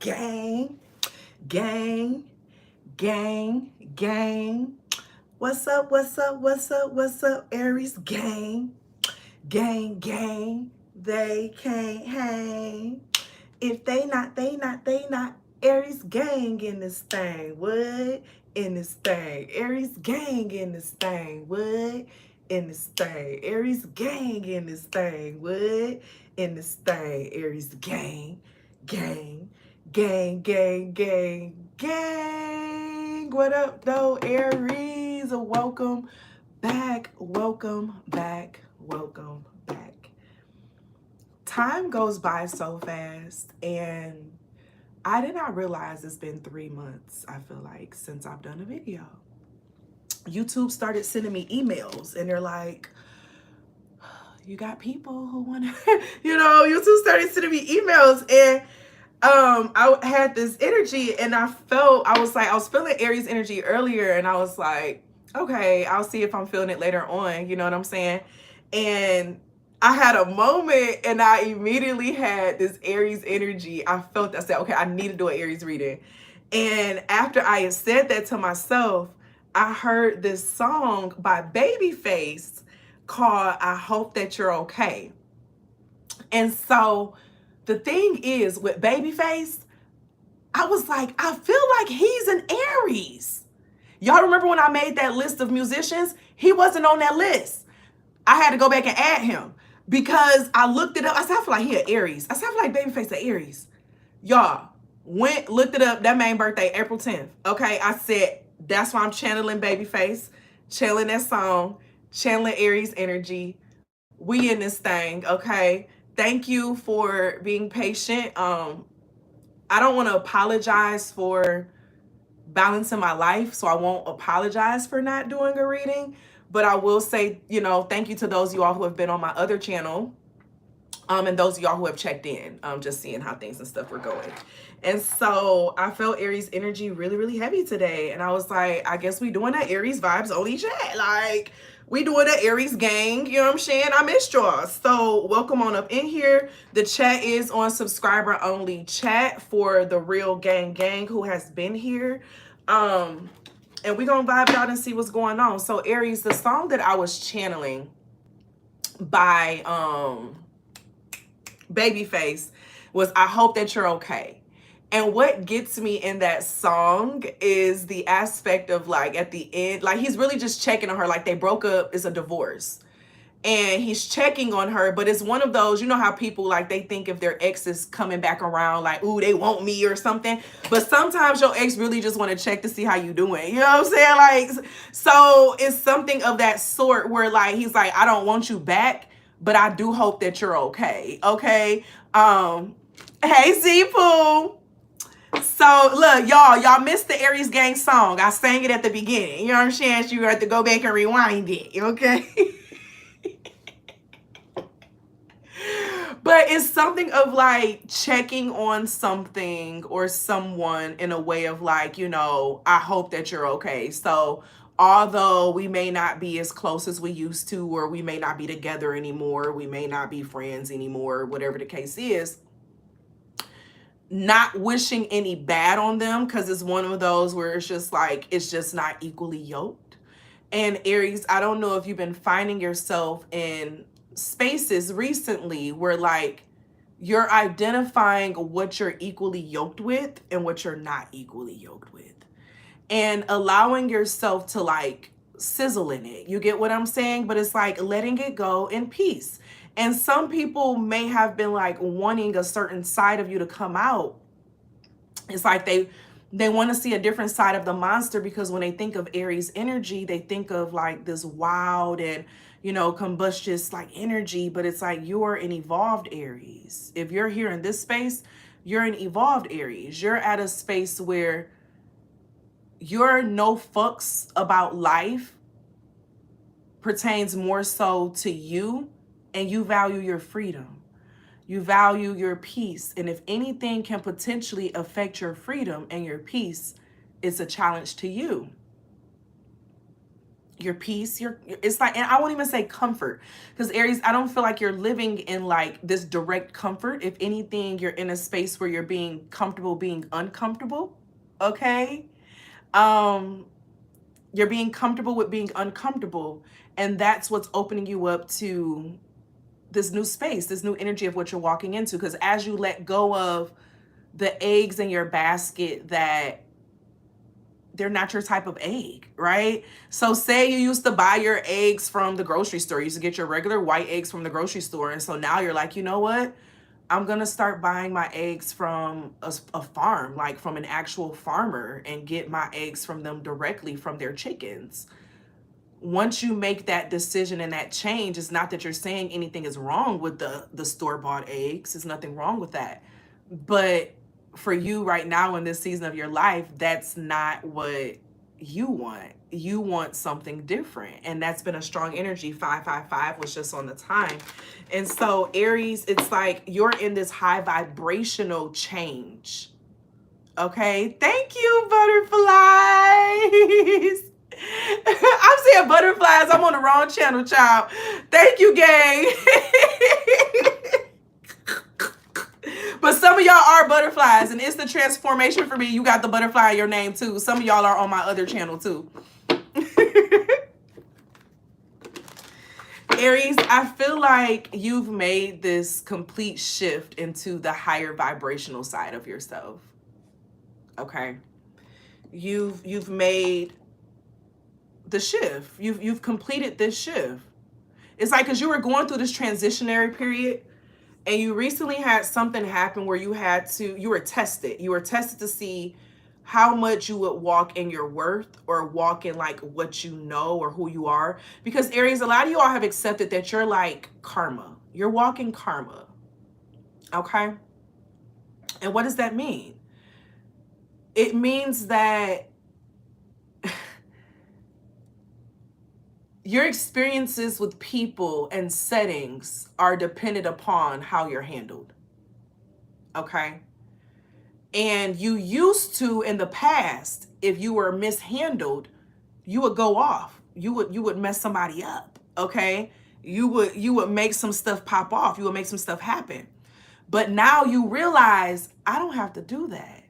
gang, gang, gang, gang. What's up, what's up, what's up, what's up, Aries gang? Gang, gang, they can't hang. If they not Aries gang in this thing. What? In this thing. Aries gang in this thing. What? In this thing. Aries gang in this thing. What? In this thing. Aries gang. Gang. Gang, gang, gang, gang. What up, though, Aries? Welcome back. Welcome back. Welcome back. Time goes by so fast, and I did not realize it's been 3 months, I feel like, since I've done a video. YouTube started sending me emails, and they're like, you got people who want to, YouTube started sending me emails, and I had this energy, and I was feeling Aries energy earlier, and I was like, okay, I'll see if I'm feeling it later on, you know what I'm saying? And I had a moment, and I immediately had this Aries energy. I said, okay, I need to do an Aries reading. And after I had said that to myself, I heard this song by Babyface called I Hope That You're Okay. And so the thing is, with Babyface, I was like, I feel like he's an Aries. Y'all remember when I made that list of musicians? He wasn't on that list. I had to go back and add him because I looked it up. I said, I feel like he an Aries. I said, I feel like Babyface an Aries. Y'all, looked it up. That man birthday, April 10th. Okay, I said, that's why I'm channeling Babyface, channeling that song, channeling Aries energy. We in this thing, okay? Thank you for being patient. I don't want to apologize for balancing my life, so I won't apologize for not doing a reading. But I will say, thank you to those of y'all who have been on my other channel, and those of y'all who have checked in, just seeing how things and stuff were going. And so I felt Aries energy really, really heavy today. And I was like, I guess we doing that Aries vibes only chat. Like, we doing that Aries gang, you know what I'm saying? I missed y'all. So welcome on up in here. The chat is on subscriber only chat for the real gang who has been here. And we gonna vibe it out and see what's going on. So Aries, the song that I was channeling by Babyface was I Hope That You're Okay. And what gets me in that song is the aspect of, like, at the end, like, he's really just checking on her. Like, they broke up, it's a divorce. And he's checking on her, but it's one of those, you know how people, like, they think if their ex is coming back around, like, ooh, they want me or something. But sometimes your ex really just want to check to see how you doing. You know what I'm saying? Like, so it's something of that sort where, like, he's like, I don't want you back, but I do hope that you're okay. Okay. Hey, Z-Poo. So look, y'all missed the Aries gang song. I sang it at the beginning. You know what I'm saying? So you have to go back and rewind it. Okay. But it's something of, like, checking on something or someone in a way of, like, I hope that you're okay. So although we may not be as close as we used to, or we may not be together anymore, we may not be friends anymore, whatever the case is, not wishing any bad on them, because it's one of those where it's just like, it's just not equally yoked. And Aries, I don't know if you've been finding yourself in spaces recently where, like, you're identifying what you're equally yoked with and what you're not equally yoked with, and allowing yourself to, like, sizzle in it. You get what I'm saying? But it's like letting it go in peace. And some people may have been, like, wanting a certain side of you to come out. It's like they want to see a different side of the monster, because when they think of Aries energy, they think of, like, this wild and, combustious, like, energy. But it's like, you're an evolved Aries. If you're here in this space, you're an evolved Aries. You're at a space where your no fucks about life pertains more so to you, and you value your freedom. You value your peace. And if anything can potentially affect your freedom and your peace, it's a challenge to you. your peace, it's like, and I won't even say comfort, because Aries, I don't feel like you're living in like this direct comfort. If anything, you're in a space where you're being comfortable being uncomfortable. Okay. You're being comfortable with being uncomfortable, and that's what's opening you up to this new space, this new energy of what you're walking into. Because as you let go of the eggs in your basket that they're not your type of egg, right? So say you used to buy your eggs from the grocery store. You used to get your regular white eggs from the grocery store. And so now you're like, you know what? I'm going to start buying my eggs from a farm, like from an actual farmer, and get my eggs from them directly from their chickens. Once you make that decision and that change, it's not that you're saying anything is wrong with the store-bought eggs. There's nothing wrong with that. But for you right now in this season of your life, that's not what you want. You want something different. And that's been a strong energy. 555 was just on the time. And so Aries, it's like you're in this high vibrational change. Okay. Thank you, butterflies. I'm seeing butterflies. I'm on the wrong channel, child. Thank you, gang. But some of y'all are butterflies, and it's the transformation for me. You got the butterfly in your name too. Some of y'all are on my other channel too. Aries, I feel like you've made this complete shift into the higher vibrational side of yourself. Okay. You've made the shift. You've completed this shift. It's like, because you were going through this transitionary period, and you recently had something happen where you were tested. You were tested to see how much you would walk in your worth, or walk in like what you know or who you are. Because Aries, a lot of you all have accepted that you're like karma. You're walking karma. Okay. And what does that mean? It means that your experiences with people and settings are dependent upon how you're handled. Okay. And you used to, in the past, if you were mishandled, you would go off. You would mess somebody up. Okay. You would make some stuff pop off. You would make some stuff happen. But now you realize, I don't have to do that.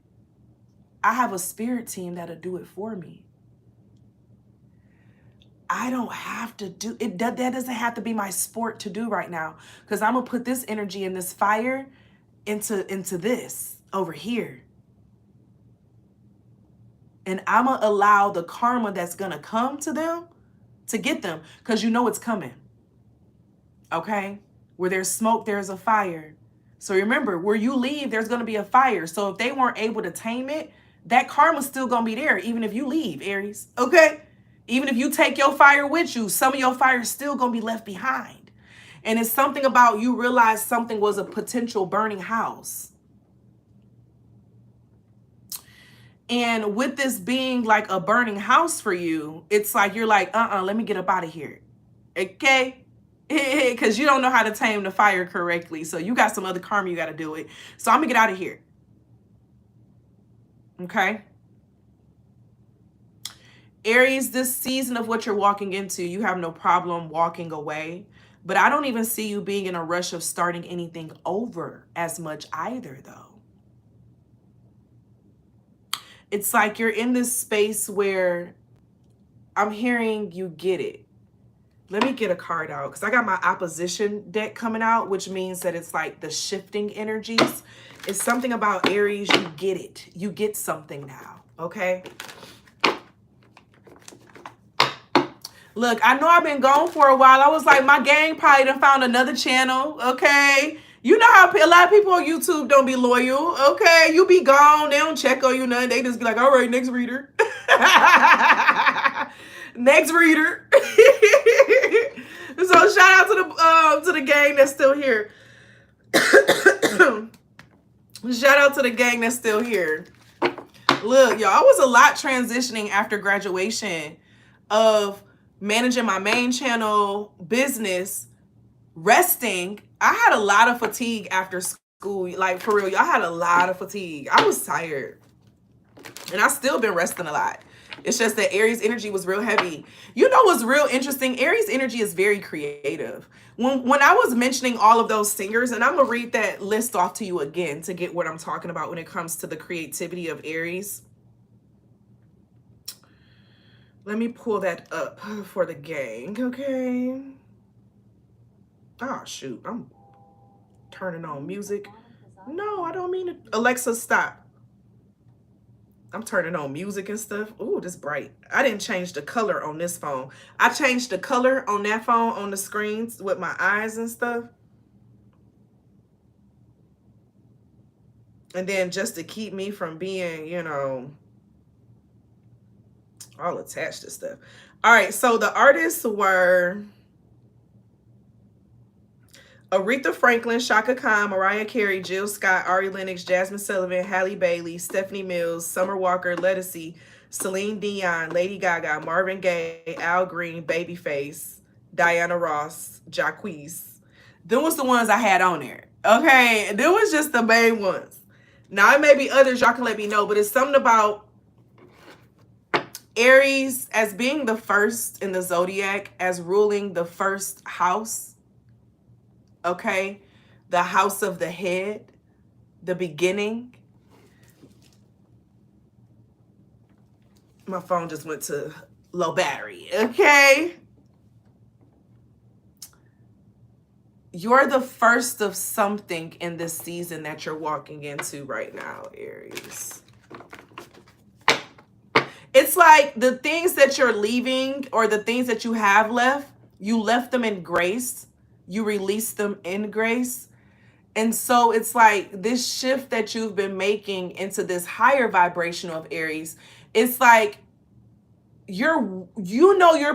I have a spirit team that'll do it for me. I don't have to do it. That doesn't have to be my sport to do right now, because I'm gonna put this energy and this fire into this over here. And I'm gonna allow the karma that's gonna come to them to get them, because you know it's coming. Okay? Where there's smoke, there's a fire. So remember, where you leave, there's gonna be a fire. So if they weren't able to tame it, that karma's still gonna be there, even if you leave, Aries. Okay? Even if you take your fire with you, some of your fire is still going to be left behind. And it's something about you realize something was a potential burning house. And with this being like a burning house for you, it's like you're like, let me get up out of here. Okay? Because you don't know how to tame the fire correctly. So you got some other karma you got to deal with. So I'm going to get out of here. Okay? Aries, this season of what you're walking into, you have no problem walking away. But I don't even see you being in a rush of starting anything over as much either, though. It's like you're in this space where I'm hearing you get it. Let me get a card out, because I got my opposition deck coming out, which means that it's like the shifting energies. It's something about Aries, you get it. You get something now, okay? Look, I know I've been gone for a while. I was like, my gang probably done found another channel, okay? You know how a lot of people on YouTube don't be loyal, okay? You be gone, they don't check on you, nothing. They just be like, all right, next reader. Next reader. So shout out to the gang that's still here. Shout out to the gang that's still here. Look, y'all, I was a lot transitioning after graduation of managing my main channel, business, resting. I had a lot of fatigue after school. Like, for real, I had a lot of fatigue. I was tired. And I still been resting a lot. It's just that Aries energy was real heavy. You know what's real interesting? Aries energy is very creative. When I was mentioning all of those singers, and I'm gonna read that list off to you again to get what I'm talking about when it comes to the creativity of Aries. Let me pull that up for the gang, okay? Oh shoot, I'm turning on music. No, I don't mean it. Alexa, stop. I'm turning on music and stuff. Ooh, this bright. I didn't change the color on this phone. I changed the color on that phone on the screens with my eyes and stuff. And then just to keep me from being, you know, all attached to stuff. All right, so the artists were Aretha Franklin, Shaka Khan, Mariah Carey, Jill Scott, Ari Lennox, Jasmine Sullivan, Halle Bailey, Stephanie Mills, Summer Walker, Ledisi, Celine Dion, Lady Gaga, Marvin Gaye, Al Green, Babyface, Diana Ross, Jacquees. Them was the ones I had on there. Okay, them was just the main ones. Now it may be others, y'all can let me know, but it's something about Aries as being the first in the zodiac, as ruling the first house. Okay, the house of the head, the beginning. My phone just went to low battery. Okay, you're the first of something in this season that you're walking into right now, Aries. It's like the things that you're leaving or the things that you have left, you left them in grace. You release them in grace. And so it's like this shift that you've been making into this higher vibration of Aries. It's like you're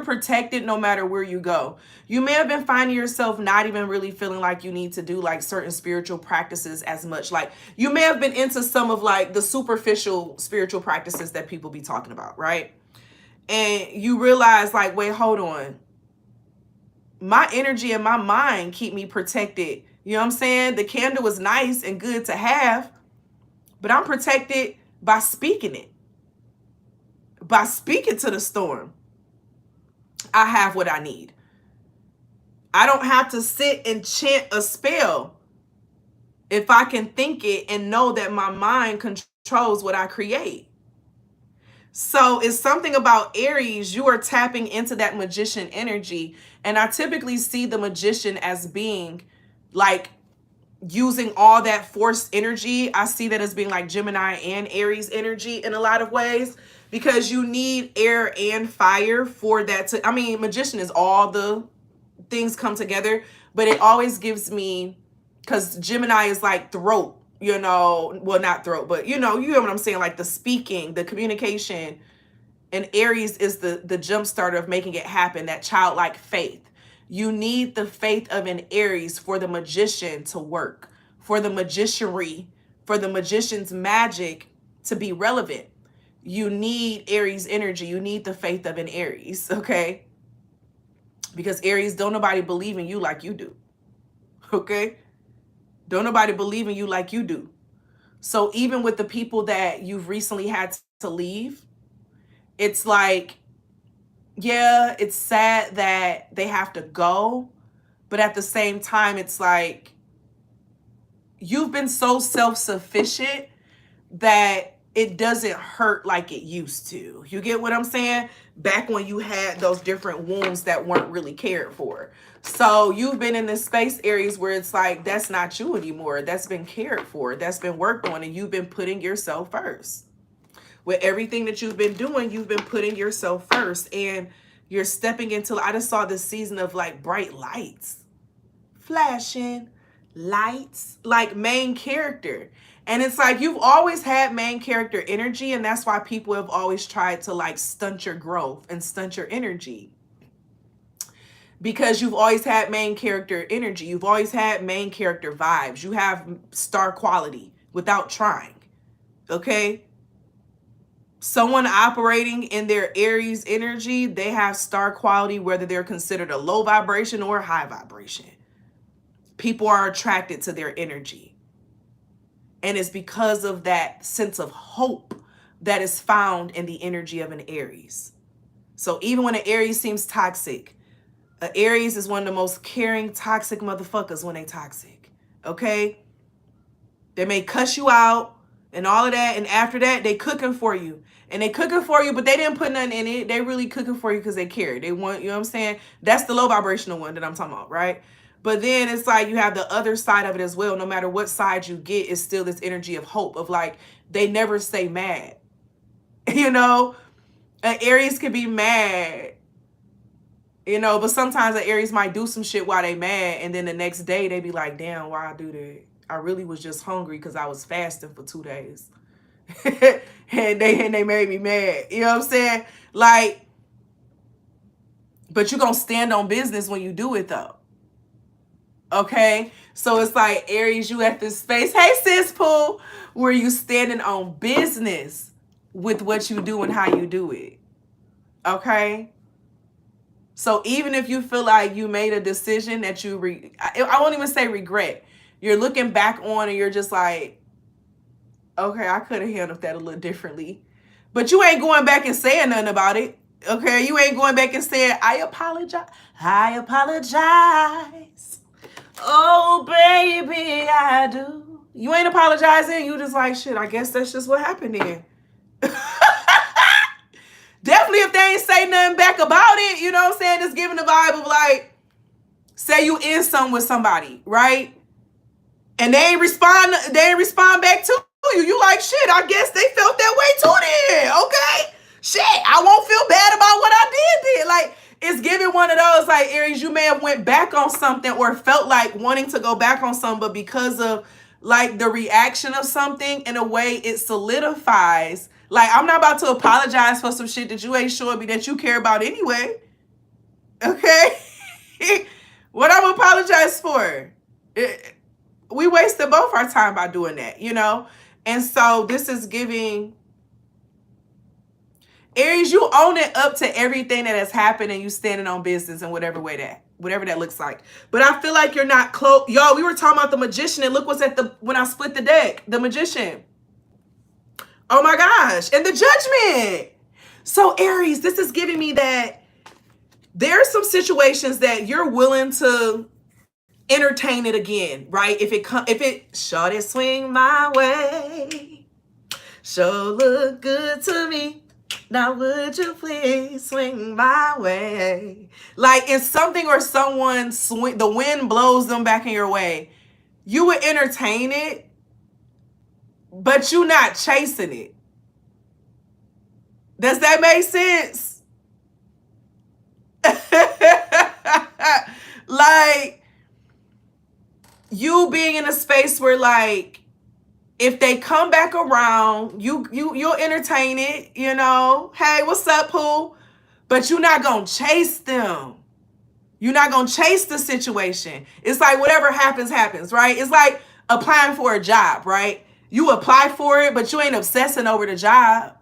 protected no matter where you go. You may have been finding yourself not even really feeling like you need to do like certain spiritual practices as much. Like you may have been into some of like the superficial spiritual practices that people be talking about, right? And you realize like, wait, hold on. My energy and my mind keep me protected. You know what I'm saying? The candle was nice and good to have, but I'm protected by speaking it. By speaking to the storm, I have what I need. I don't have to sit and chant a spell if I can think it and know that my mind controls what I create. So it's something about Aries, you are tapping into that magician energy. And I typically see the magician as being like using all that forced energy. I see that as being like Gemini and Aries energy in a lot of ways, because you need air and fire for that to, I mean, magician is all the things come together, but it always gives me, because Gemini is like throat, you know, well, not throat, but you know what I'm saying? Like the speaking, the communication, and Aries is the jump starter of making it happen, that childlike faith. You need the faith of an Aries for the magician to work, for the magicianry, for the magician's magic to be relevant. You need Aries energy. You need the faith of an Aries, okay? Because Aries, don't nobody believe in you like you do, okay? Don't nobody believe in you like you do. So even with the people that you've recently had to leave, it's like, yeah, it's sad that they have to go, but at the same time, it's like you've been so self-sufficient that it doesn't hurt like it used to. You get what I'm saying? Back when you had those different wounds that weren't really cared for. So you've been in this space, Aries, where it's like, that's not you anymore. That's been cared for. That's been worked on, and you've been putting yourself first. With everything that you've been doing, you've been putting yourself first, and you're stepping into, I just saw this season of like bright lights, flashing lights, like main character. And it's like you've always had main character energy, and that's why people have always tried to like stunt your growth and stunt your energy. Because you've always had main character energy. You've always had main character vibes. You have star quality without trying, okay? Someone operating in their Aries energy, they have star quality, whether they're considered a low vibration or high vibration. People are attracted to their energy. And it's because of that sense of hope that is found in the energy of an Aries. So even when an Aries seems toxic, an Aries is one of the most caring, toxic motherfuckers when they toxic. Okay? They may cuss you out and all of that. And after that, they cooking for you. And they cooking for you, but they didn't put nothing in it. They really cooking for you because they care. They want, you know what I'm saying? That's the low vibrational one that I'm talking about, right? But then it's like you have the other side of it as well. No matter what side you get, it's still this energy of hope of like, they never stay mad. You know? An Aries can be mad. You know, but sometimes an Aries might do some shit while they mad. And then the next day they be like, damn, why I do that? I really was just hungry because I was fasting for 2 days. and they made me mad. You know what I'm saying? Like, but you gonna stand on business when you do it though. Okay? So it's like, Aries, you at this space, hey sis Pooh, where you standing on business with what you do and how you do it. Okay? So even if you feel like you made a decision that you, I won't even say regret. You're looking back on and you're just like, okay, I could have handled that a little differently. But you ain't going back and saying nothing about it. Okay, you ain't going back and saying, I apologize. I apologize. Oh, baby, I do. You ain't apologizing. You just like, shit, I guess that's just what happened then. Definitely if they ain't say nothing back about it, you know what I'm saying? Just giving the vibe of like, say you in something with somebody, right? And they ain't respond back to you. You like, shit, I guess they felt that way too then. Okay? Shit, I won't feel bad about what I did. Like, it's giving one of those, like, Aries, you may have went back on something or felt like wanting to go back on something, but because of like the reaction of something, in a way it solidifies. Like, I'm not about to apologize for some shit that you ain't showing me that you care about anyway. Okay? What I'm apologize for? We wasted both our time by doing that, you know? And so this is giving Aries, you own it up to everything that has happened and you standing on business in whatever that looks like. But I feel like you're not close. Yo, we were talking about the Magician and look what's when I split the deck, the Magician. Oh my gosh. And the Judgment. So Aries, this is giving me that there's some situations that you're willing to entertain it again, right? If it shorty swing my way, sure look good to me. Now would you please swing my way? Like, if something or someone the wind blows them back in your way, you would entertain it, but you not chasing it. Does that make sense? Like, you being in a space where, like, if they come back around, you'll entertain it, you know. Hey, what's up, Pooh? But you're not gonna chase them. You're not gonna chase the situation. It's like whatever happens, happens, right? It's like applying for a job, right? You apply for it, but you ain't obsessing over the job.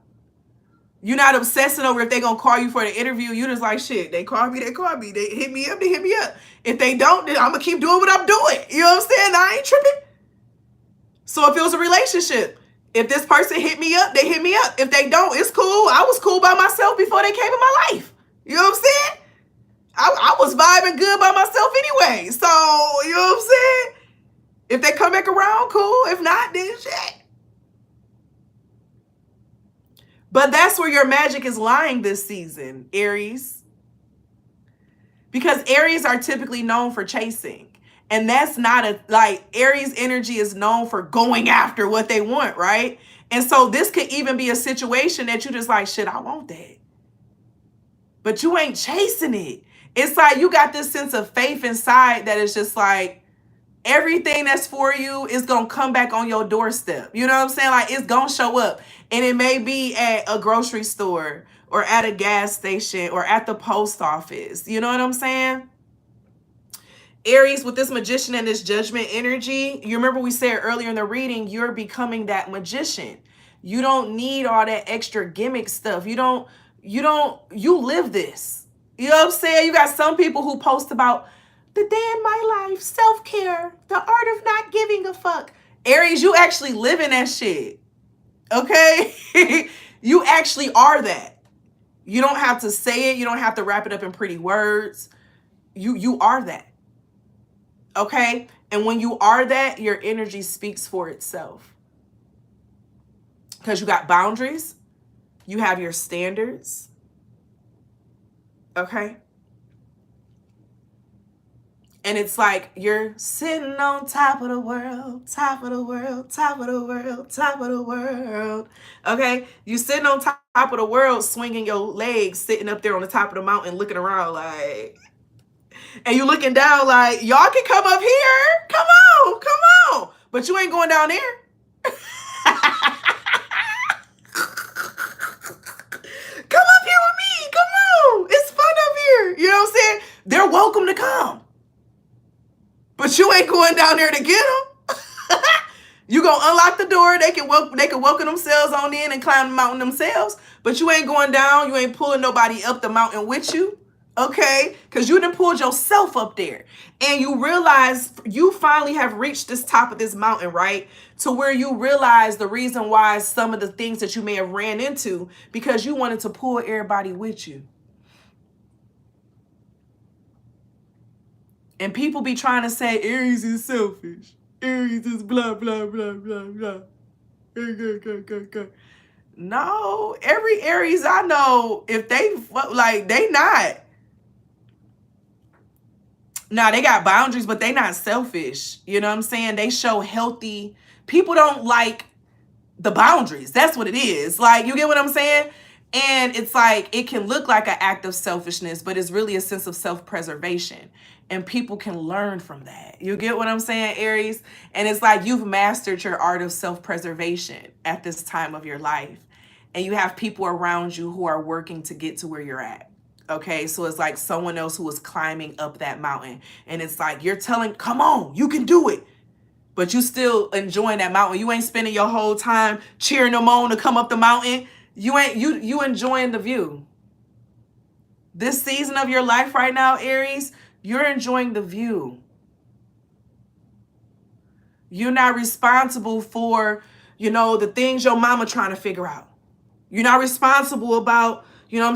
You're not obsessing over if they're gonna call you for the interview. You just like, shit, they call me, they call me. They hit me up, they hit me up. If they don't, then I'm gonna keep doing what I'm doing. You know what I'm saying? I ain't tripping. So if it was a relationship, if this person hit me up, they hit me up. If they don't, it's cool. I was cool by myself before they came in my life. You know what I'm saying? I was vibing good by myself anyway. So, you know what I'm saying? If they come back around, cool. If not, then shit. But that's where your magic is lying this season, Aries. Because Aries are typically known for chasing. And that's not Aries energy is known for going after what they want, right? And so this could even be a situation that you just like, shit, I want that. But you ain't chasing it. It's like you got this sense of faith inside that is just like, everything that's for you is going to come back on your doorstep. You know what I'm saying? Like, it's going to show up. And it may be at a grocery store or at a gas station or at the post office. You know what I'm saying? Aries, with this Magician and this Judgment energy, you remember we said earlier in the reading, you're becoming that magician. You don't need all that extra gimmick stuff. You live this. You know what I'm saying? You got some people who post about the day in my life, self-care, the art of not giving a fuck. Aries, you actually live in that shit. Okay? You actually are that. You don't have to say it. You don't have to wrap it up in pretty words. You are that. Okay? And when you are that, your energy speaks for itself. Because you got boundaries. You have your standards. Okay? And it's like you're sitting on top of the world, top of the world, top of the world, top of the world. Okay? You sitting on top of the world, swinging your legs, sitting up there on the top of the mountain, looking around like, and you looking down like, y'all can come up here. Come on, come on. But you ain't going down there. Come up here with me. Come on. It's fun up here. You know what I'm saying? They're welcome to come. But you ain't going down there to get them. You gonna unlock the door. They can welcome themselves on in and climb the mountain themselves. But you ain't going down. You ain't pulling nobody up the mountain with you. Okay? Because you done pulled yourself up there. And you realize you finally have reached this top of this mountain, right? To where you realize the reason why some of the things that you may have ran into, because you wanted to pull everybody with you. And people be trying to say Aries is selfish. Aries is blah, blah, blah, blah, blah. No, every Aries I know, if they, like, they not. Now, they got boundaries, but they not selfish. You know what I'm saying? They show healthy. People don't like the boundaries. That's what it is. Like, you get what I'm saying? And it's like, it can look like an act of selfishness, but it's really a sense of self-preservation. And people can learn from that. You get what I'm saying, Aries? And it's like you've mastered your art of self-preservation at this time of your life. And you have people around you who are working to get to where you're at. Okay, so it's like someone else who is climbing up that mountain. And it's like, you're telling, come on, you can do it. But you still enjoying that mountain. You ain't spending your whole time cheering them on to come up the mountain. You enjoying the view. This season of your life right now, Aries, you're enjoying the view. You're not responsible for, the things your mama trying to figure out. You're not responsible about, your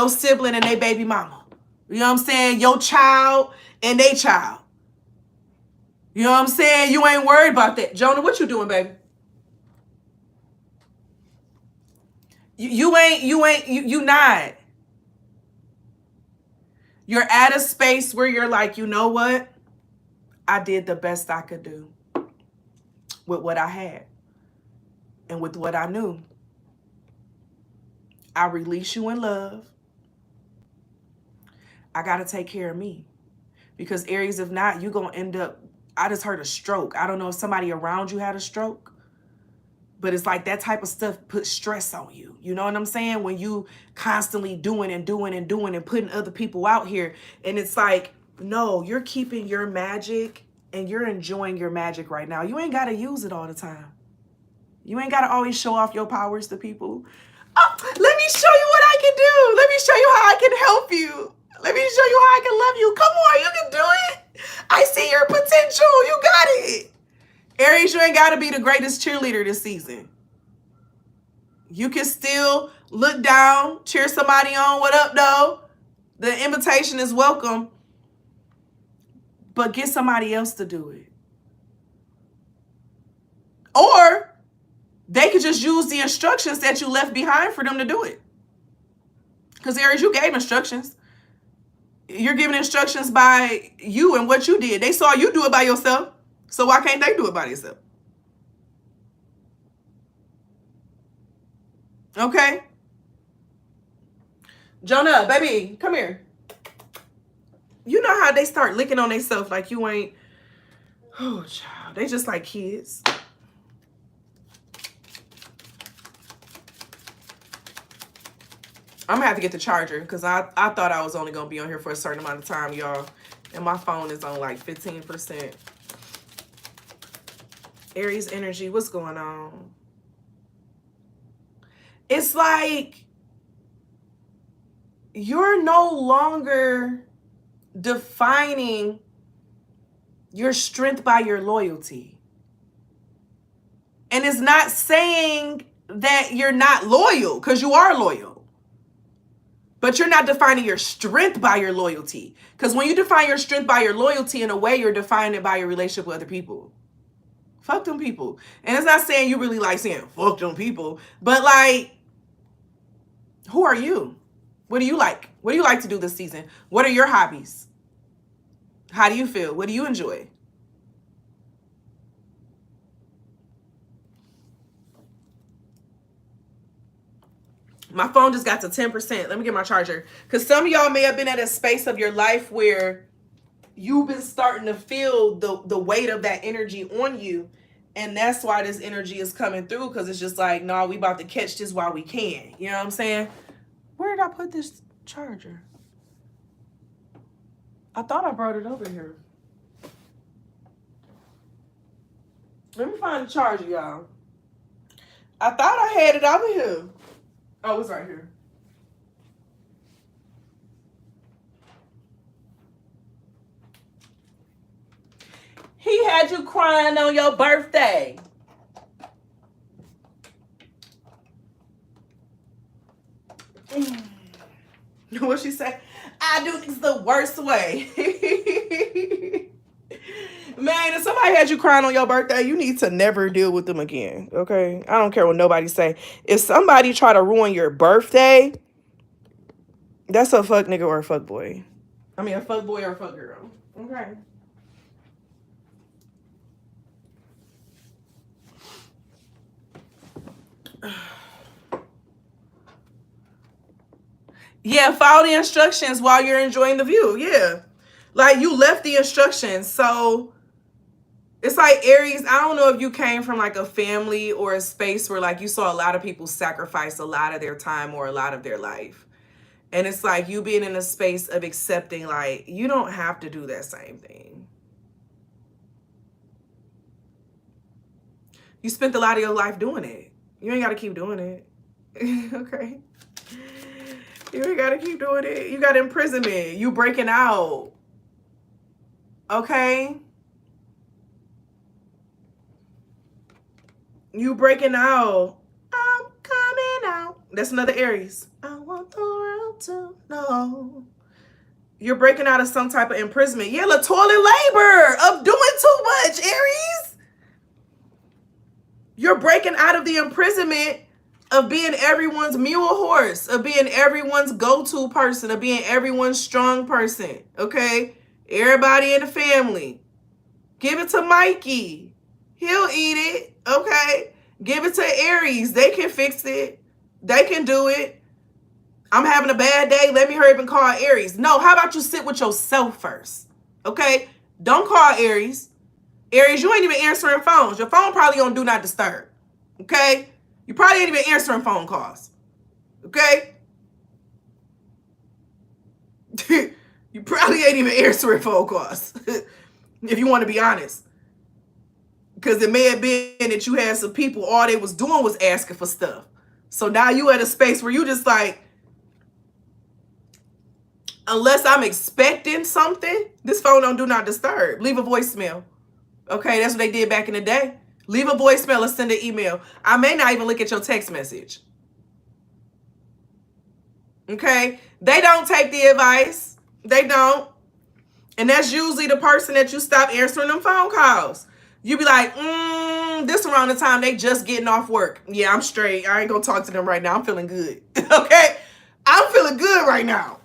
sibling and their baby mama. You know what I'm saying? Your child and their child. You know what I'm saying? You ain't worried about that. Jonah, what you doing, baby? You not. You're at a space where you're like, you know what? I did the best I could do with what I had and with what I knew. I release you in love. I got to take care of me. Because Aries, if not, you're going to end up, I just heard a stroke. I don't know if somebody around you had a stroke. But it's like that type of stuff puts stress on you. You know what I'm saying? When you constantly doing and putting other people out here. And it's like, no, you're keeping your magic and you're enjoying your magic right now. You ain't got to use it all the time. You ain't got to always show off your powers to people. Oh, let me show you what I can do. Let me show you how I can help you. Let me show you how I can love you. Come on, you can do it. I see your potential. You got it. Aries, you ain't got to be the greatest cheerleader this season. You can still look down, cheer somebody on. What up, though? The invitation is welcome. But get somebody else to do it. Or they could just use the instructions that you left behind for them to do it. Because, Aries, you gave instructions. You're giving instructions by you and what you did. They saw you do it by yourself. So why can't they do it by themselves? Okay? Jonah, baby, come here. You know how they start licking on themselves like you ain't... Oh, child. They just like kids. I'm going to have to get the charger because I thought I was only going to be on here for a certain amount of time, y'all. And my phone is on like 15%. Aries energy, what's going on? It's like you're no longer defining your strength by your loyalty. And it's not saying that you're not loyal, because you are loyal. But you're not defining your strength by your loyalty. Because when you define your strength by your loyalty, in a way, you're defining it by your relationship with other people. Fuck them people. And it's not saying you really like saying fuck them people, but like, who are you? What do you like? What do you like to do this season? What are your hobbies? How do you feel? What do you enjoy? My phone just got to 10%. Let me get my charger. Because some of y'all may have been at a space of your life where you've been starting to feel the weight of that energy on you. And that's why this energy is coming through. Because it's just like, no, we about to catch this while we can. You know what I'm saying? Where did I put this charger? I thought I brought it over here. Let me find the charger, y'all. I thought I had it over here. Oh, it's right here. He had you crying on your birthday. What she say? I do things the worst way. Man, if somebody had you crying on your birthday, you need to never deal with them again. Okay? I don't care what nobody say. If somebody try to ruin your birthday, that's a fuck nigga or a fuck boy. I mean, a fuck boy or a fuck girl. Okay. Yeah, follow the instructions while you're enjoying the view. Yeah. Like, you left the instructions. So it's like, Aries, I don't know if you came from like a family or a space where like you saw a lot of people sacrifice a lot of their time or a lot of their life. And it's like you being in a space of accepting, like, you don't have to do that same thing. You spent a lot of your life doing it. You ain't got to keep doing it. Okay? You ain't got to keep doing it. You got imprisonment. You breaking out. Okay? You breaking out. I'm coming out. That's another Aries. I want the world to know. You're breaking out of some type of imprisonment. Yeah, the toilet labor of doing too much, Aries. You're breaking out of the imprisonment of being everyone's mule horse, of being everyone's go-to person, of being everyone's strong person, okay? Everybody in the family. Give it to Mikey. He'll eat it, okay? Give it to Aries. They can fix it. They can do it. I'm having a bad day. Let me hurry up and call Aries. No, how about you sit with yourself first, okay? Don't call Aries. Aries, you ain't even answering phones. Your phone probably on Do Not Disturb, okay? You probably ain't even answering phone calls, okay? You probably ain't even answering phone calls, if you want to be honest. Because it may have been that you had some people, all they was doing was asking for stuff. So now you at a space where you just like, unless I'm expecting something, this phone don't Do Not Disturb. Leave a voicemail. Okay, that's what they did back in the day. Leave a voicemail or send an email. I may not even look at your text message. Okay? They don't take the advice. They don't. And that's usually the person that you stop answering them phone calls. You be like, this around the time they just getting off work. Yeah, I'm straight. I ain't gonna talk to them right now. I'm feeling good. Okay? I'm feeling good right now.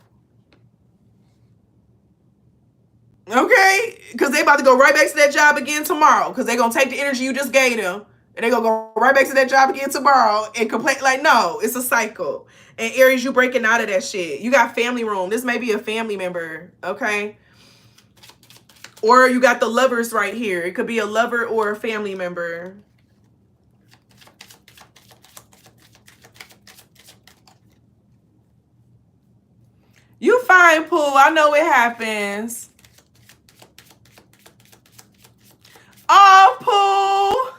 Okay? Because they about to go right back to that job again tomorrow. Because they going to take the energy you just gave them. And they going to go right back to that job again tomorrow. And complain. Like, no. It's a cycle. And Aries, you breaking out of that shit. You got family room. This may be a family member. Okay? Or you got the lovers right here. It could be a lover or a family member. You fine, Pooh. I know it happens. Oh,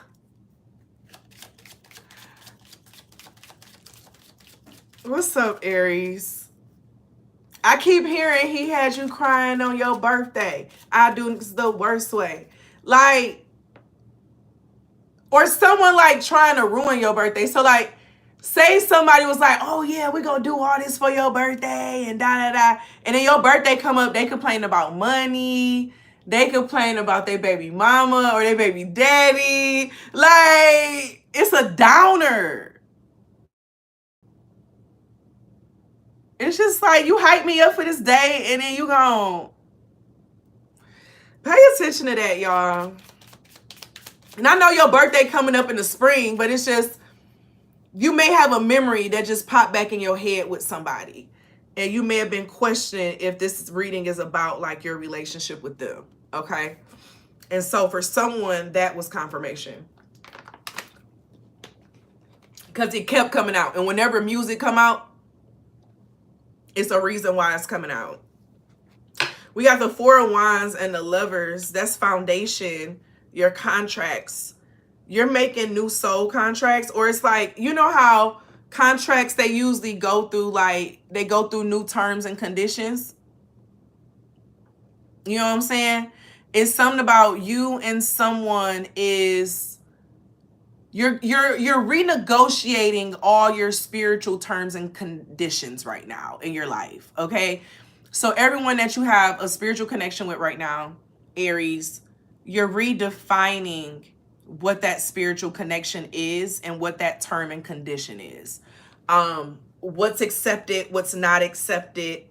Pooh. What's up, Aries? I keep hearing he had you crying on your birthday. I do this the worst way. Like, Or someone like trying to ruin your birthday. So like, say somebody was like, oh yeah, we're gonna do all this for your birthday and da da da. And then your birthday come up, they complain about money. They complain about their baby mama or their baby daddy. Like, it's a downer. It's just like, you hype me up for this day and then you gon' pay attention to that, y'all. And I know your birthday coming up in the spring, but it's just, you may have a memory that just popped back in your head with somebody. And you may have been questioning if this reading is about like your relationship with them. Okay. And so for someone, that was confirmation. Because it kept coming out. And whenever music come out, it's a reason why it's coming out. We got the Four of Wands and the Lovers. That's foundation, your contracts. You're making new soul contracts. Or it's like, you know how contracts, they usually go through like, they go through new terms and conditions. You know what I'm saying? It's something about you and someone is, you're renegotiating all your spiritual terms and conditions right now in your life, okay? So everyone that you have a spiritual connection with right now, Aries, you're redefining what that spiritual connection is and what that term and condition is. What's accepted, what's not accepted,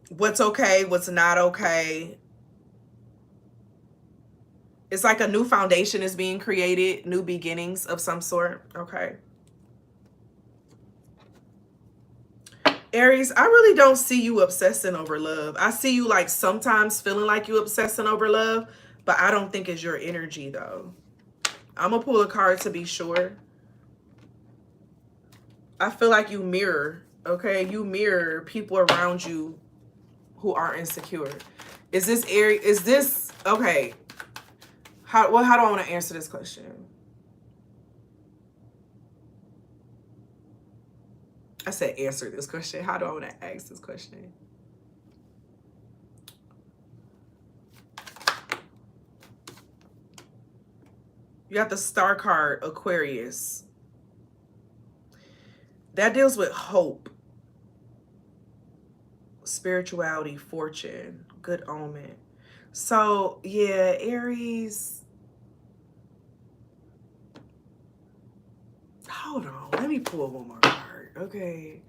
what's okay, what's not okay. It's like a new foundation is being created, new beginnings of some sort, okay? Aries, I really don't see you obsessing over love. I see you like sometimes feeling like you obsessing over love, but I don't think it's your energy though. I'm gonna pull a card to be sure. I feel like you mirror, okay? You mirror people around you who are insecure. Is this Aries? Is this, okay. How do I want to answer this question? I said answer this question. How do I want to ask this question? You got the Star card, Aquarius. That deals with hope, spirituality, fortune, good omen. So, yeah, Aries. Hold on. Let me pull one more card. Okay.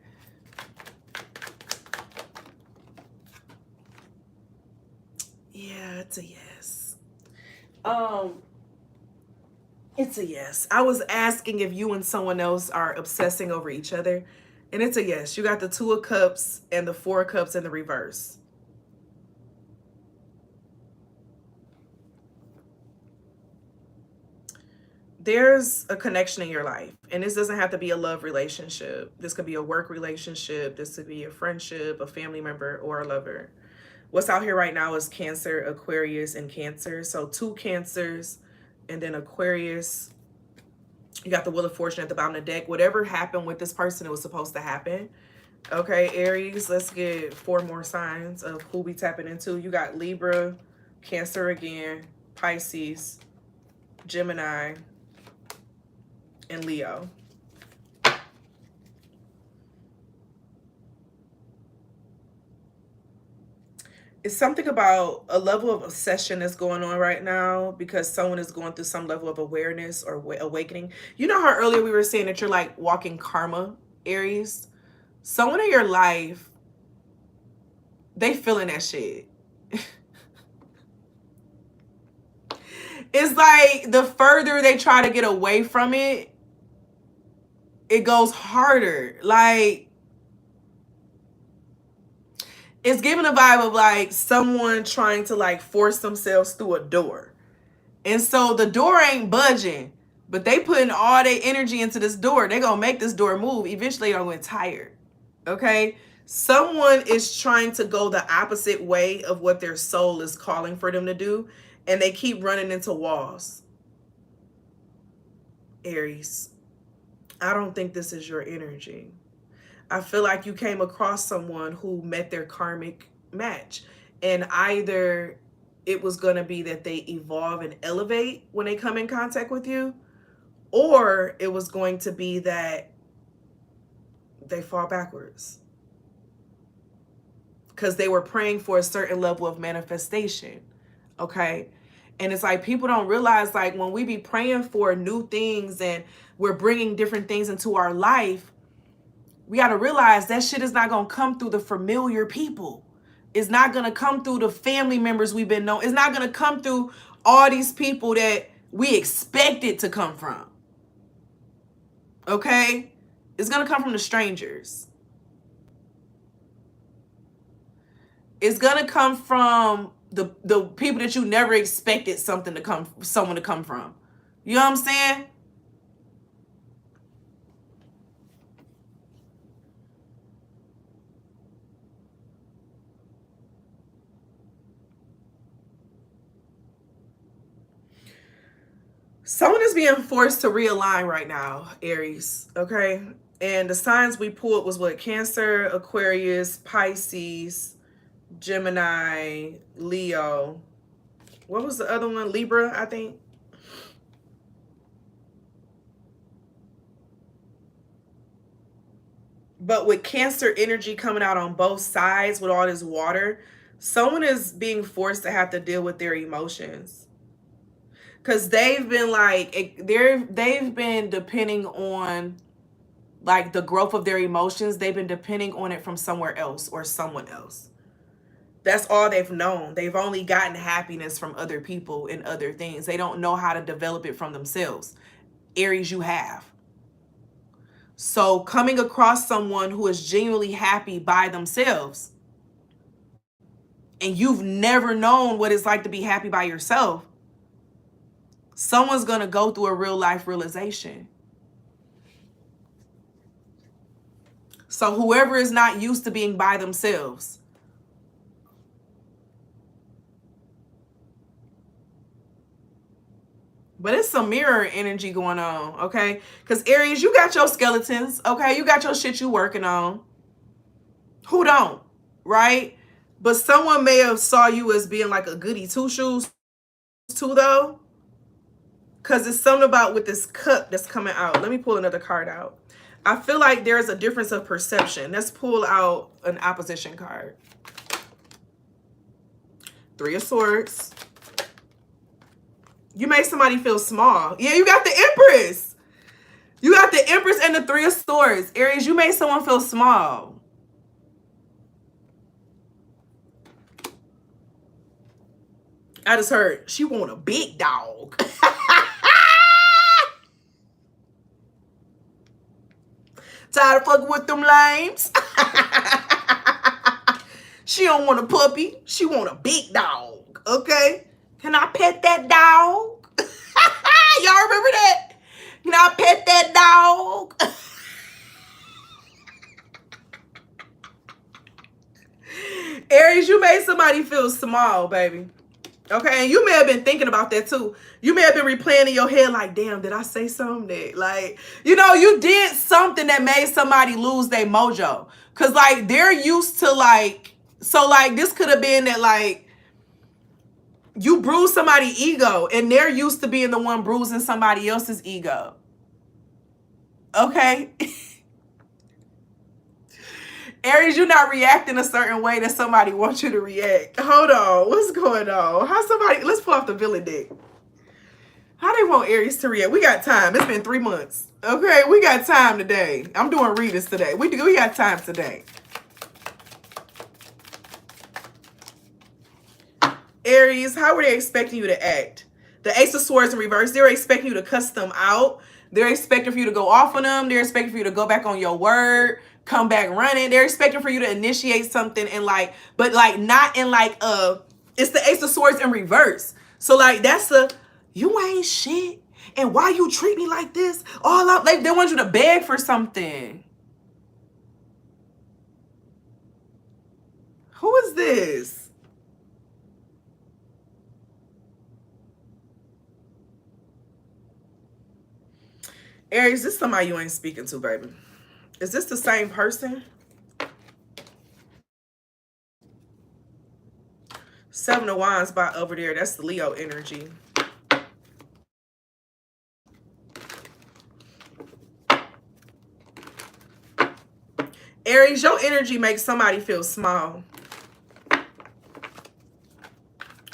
Yeah, it's a yes. It's a yes. I was asking if you and someone else are obsessing over each other, and it's a yes. You got the Two of Cups and the Four of Cups in the reverse. There's a connection in your life, and this doesn't have to be a love relationship. This could be a work relationship. This could be a friendship, a family member, or a lover. What's out here right now is Cancer, Aquarius, and Cancer. So 2 Cancers and then Aquarius. You got the Wheel of Fortune at the bottom of the deck. Whatever happened with this person, it was supposed to happen. Okay, Aries, let's get 4 more signs of who we tapping into. You got Libra, Cancer again, Pisces, Gemini, and Leo. It's something about a level of obsession that's going on right now because someone is going through some level of awareness or awakening. You know how earlier we were saying that you're like walking karma, Aries? Someone in your life, they feeling that shit. It's like the further they try to get away from it, it goes harder. Like, it's giving a vibe of like someone trying to like force themselves through a door. And so the door ain't budging, but they putting all their energy into this door. They're going to make this door move. Eventually they're going to get tired. Okay? Someone is trying to go the opposite way of what their soul is calling for them to do, and they keep running into walls. Aries, I don't think this is your energy. I feel like you came across someone who met their karmic match, and either it was going to be that they evolve and elevate when they come in contact with you, or it was going to be that they fall backwards because they were praying for a certain level of manifestation. Okay. And it's like people don't realize, like, when we be praying for new things and we're bringing different things into our life, we got to realize that shit is not going to come through the familiar people. It's not going to come through the family members we've been known. It's not going to come through all these people that we expect it to come from. Okay? It's going to come from the strangers. It's going to come from the people that you never expected someone to come from. You know what I'm saying? Someone is being forced to realign right now, Aries, okay? And the signs we pulled was what? Cancer, Aquarius, Pisces, Gemini, Leo. What was the other one? Libra, I think. But with Cancer energy coming out on both sides with all this water, someone is being forced to have to deal with their emotions. Because they've been like, they've been depending on like the growth of their emotions. They've been depending on it from somewhere else or someone else. That's all they've known. They've only gotten happiness from other people and other things. They don't know how to develop it from themselves. Aries, you have. So coming across someone who is genuinely happy by themselves, and you've never known what it's like to be happy by yourself, someone's going to go through a real life realization. So whoever is not used to being by themselves, but it's some mirror energy going on, okay? Because Aries, you got your skeletons, okay? You got your shit you working on. Who don't, right? But someone may have saw you as being like a goody two-shoes too, though. Because it's something about with this cup that's coming out. Let me pull another card out. I feel like there's a difference of perception. Let's pull out an opposition card. Three of Swords. You made somebody feel small. Yeah, you got the Empress. You got the Empress and the Three of Swords. Aries, you made someone feel small. I just heard she want a big dog. Tired of fucking with them lames. She don't want a puppy. She want a big dog. Okay? Can I pet that dog? Y'all remember that? Can I pet that dog? Aries, you made somebody feel small, baby. Okay, and you may have been thinking about that too. You may have been replaying in your head like, damn, did I say something that, like, you know, you did something that made somebody lose their mojo. Because, like, they're used to, like, so, like, this could have been that, like, you bruised somebody's ego, and they're used to being the one bruising somebody else's ego. Okay? Aries, you're not reacting a certain way that somebody wants you to react. Hold on. What's going on? How somebody... Let's pull off the villain deck. How they want Aries to react? We got time. It's been 3 months. Okay? We got time today. I'm doing readings today. We got time today. Aries, how were they expecting you to act? The Ace of Swords in reverse. They're expecting you to cuss them out. They're expecting for you to go off on them. They're expecting for you to go back on your word. Come back running. They're expecting for you to initiate something and like, but like not in like it's the Ace of Swords in reverse. So like that's the you ain't shit. And why you treat me like this? All out like they want you to beg for something. Who is this? Aries, this is somebody you ain't speaking to, baby. Is this the same person? Seven of Wands by over there. That's the Leo energy. Aries, your energy makes somebody feel small.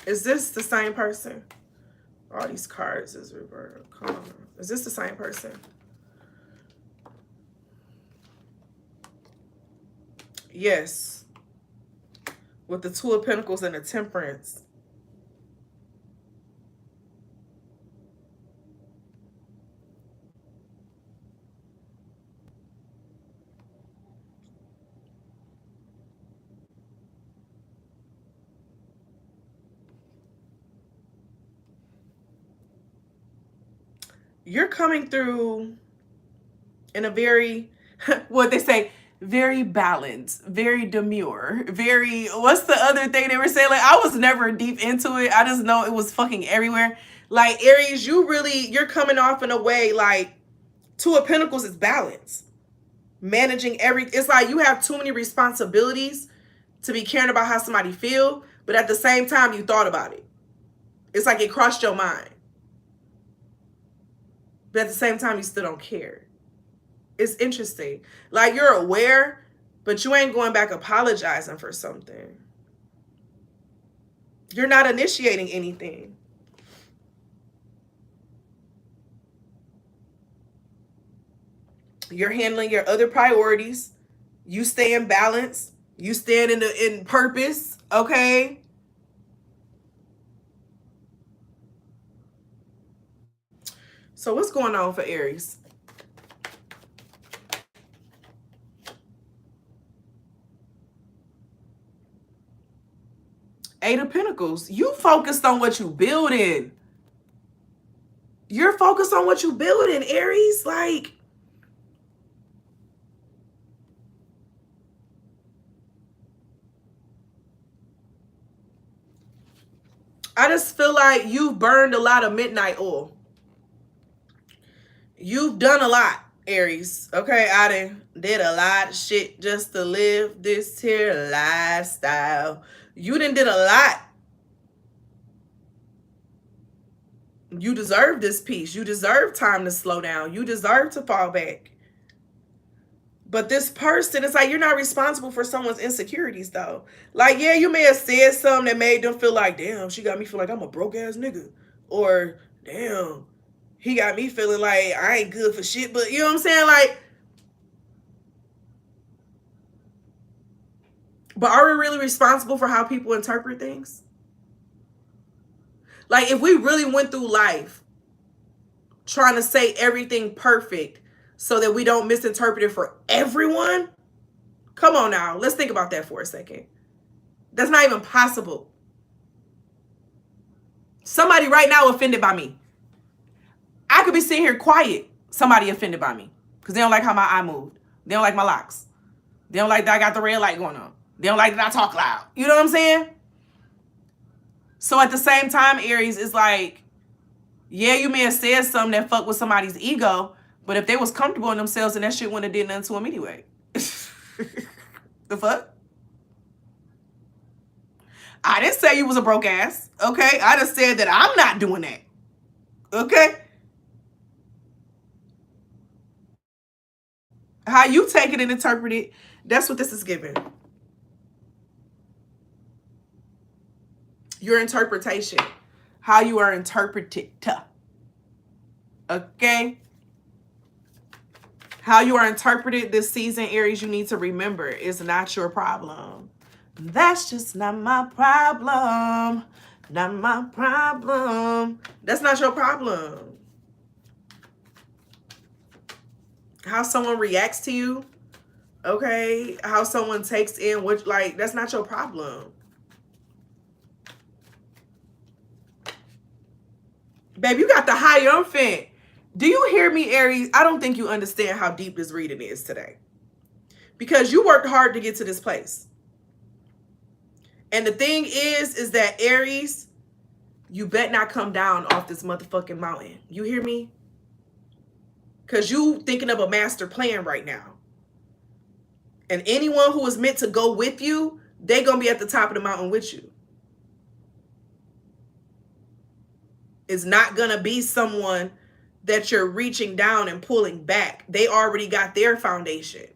Is this the same person? All these cards is reversed. Come on. Is this the same person? Yes. With the Two of Pentacles and the Temperance. You're coming through in a very, what they say, very balanced, very demure, very, what's the other thing they were saying? Like, I was never deep into it. I just know it was fucking everywhere. Like, Aries, you're coming off in a way like Two of Pentacles is balance. Managing it's like you have too many responsibilities to be caring about how somebody feel, but at the same time, you thought about it. It's like it crossed your mind. But at the same time, you still don't care. It's interesting. Like, you're aware, but you ain't going back apologizing for something. You're not initiating anything. You're handling your other priorities. You stay in balance. You stand in purpose, okay? So what's going on for Aries? Eight of Pentacles. You focused on what you building. You're focused on what you building, Aries. Like, I just feel like you've burned a lot of midnight oil. You've done a lot, Aries. Okay, I did a lot of shit just to live this here lifestyle. You done did a lot. You deserve this peace. You deserve time to slow down. You deserve to fall back. But this person, it's like you're not responsible for someone's insecurities, though. Like, yeah, you may have said something that made them feel like, damn, she got me feel like I'm a broke-ass nigga. Or, damn, he got me feeling like I ain't good for shit. But you know what I'm saying? Like, but are we really responsible for how people interpret things? Like, if we really went through life trying to say everything perfect so that we don't misinterpret it for everyone, come on now. Let's think about that for a second. That's not even possible. Somebody right now offended by me. I could be sitting here quiet. Somebody offended by me because they don't like how my eye moved. They don't like my locks. They don't like that I got the red light going on. They don't like that I talk loud. You know what I'm saying? So at the same time, Aries, it's like, yeah, you may have said something that fucked with somebody's ego, but if they was comfortable in themselves, then that shit wouldn't have did nothing to them anyway. The fuck? I didn't say you was a broke ass, okay? I just said that I'm not doing that, okay? How you take it and interpret it, that's what this is giving. Your interpretation. How you are interpreted. Okay? How you are interpreted this season, Aries, you need to remember, is not your problem. That's just not my problem. Not my problem. That's not your problem. How someone reacts to you, okay? How someone takes in what, like, that's not your problem. Babe, you got the Hierophant. Do you hear me, Aries? I don't think you understand how deep this reading is today. Because you worked hard to get to this place. And the thing is that Aries, you bet not come down off this motherfucking mountain. You hear me? Because you thinking of a master plan right now. And anyone who is meant to go with you, they going to be at the top of the mountain with you. It's not going to be someone that you're reaching down and pulling back. They already got their foundation.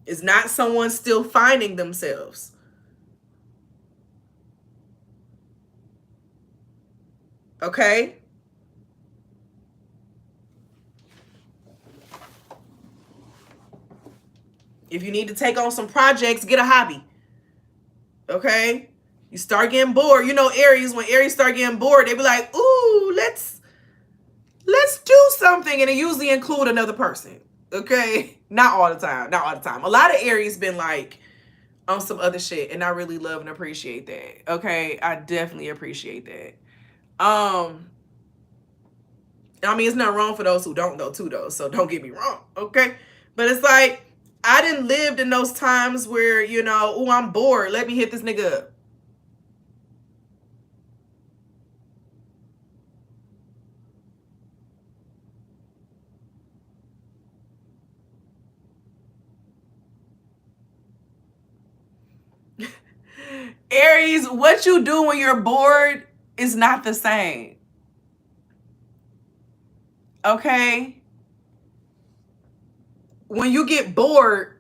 It's not someone still finding themselves. Okay? If you need to take on some projects, get a hobby. Okay? You start getting bored. You know, Aries, when Aries start getting bored, they be like, ooh, let's do something. And it usually include another person. Okay? Not all the time. Not all the time. A lot of Aries been like on some other shit. And I really love and appreciate that. Okay? I definitely appreciate that. I mean, it's not wrong for those who don't know too, though. So don't get me wrong. Okay? But it's like, I didn't live in those times where, you know, oh, I'm bored. Let me hit this nigga up. Aries, what you do when you're bored is not the same. Okay? When you get bored,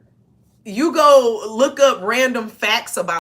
you go look up random facts about